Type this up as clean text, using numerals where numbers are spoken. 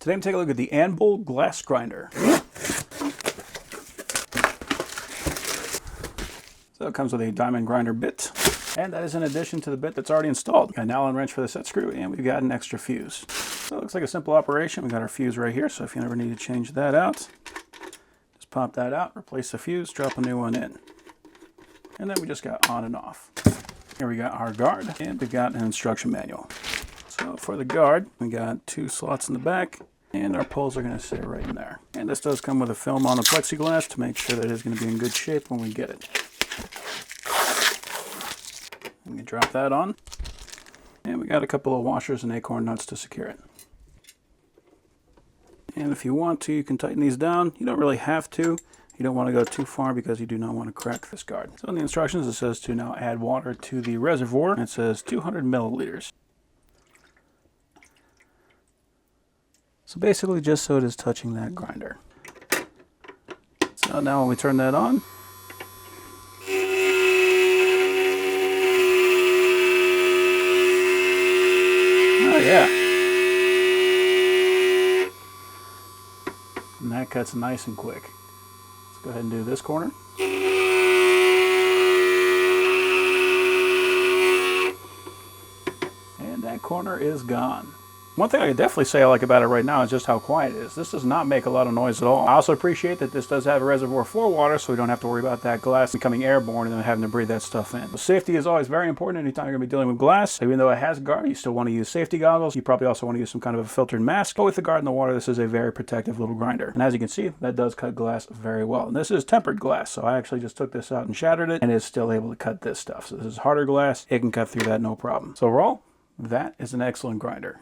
Today I'm taking a look at the ANBULL glass grinder. So it comes with a diamond grinder bit, and that is in addition to the bit that's already installed. Got an Allen wrench for the set screw, and we've got an extra fuse. So it looks like a simple operation. We've got our fuse right here, so if you ever need to change that out, just pop that out, replace the fuse, drop a new one in. And then we just got on and off. Here we got our guard, and we've got an instruction manual. So for the guard, we got 2 slots in the back, and our poles are going to sit right in there. And this does come with a film on the plexiglass to make sure that it is going to be in good shape when we get it. We can drop that on. And we got a couple of washers and acorn nuts to secure it. And if you want to, you can tighten these down. You don't really have to. You don't want to go too far because you do not want to crack this guard. So in the instructions it says to now add water to the reservoir. It says 200 milliliters. So basically just so it is touching that grinder. So now when we turn that on, oh yeah, and that cuts nice and quick. Let's go ahead and do this corner. And that corner is gone. One thing I could definitely say I like about it right now is just how quiet it is. This does not make a lot of noise at all. I also appreciate that this does have a reservoir for water, so we don't have to worry about that glass becoming airborne and then having to breathe that stuff in. So safety is always very important anytime you're going to be dealing with glass. Even though it has a guard, you still want to use safety goggles. You probably also want to use some kind of a filtered mask. But with the guard in the water, this is a very protective little grinder. And as you can see, that does cut glass very well. And this is tempered glass, so I actually just took this out and shattered it, and it's still able to cut this stuff. So this is harder glass. It can cut through that no problem. So overall, that is an excellent grinder.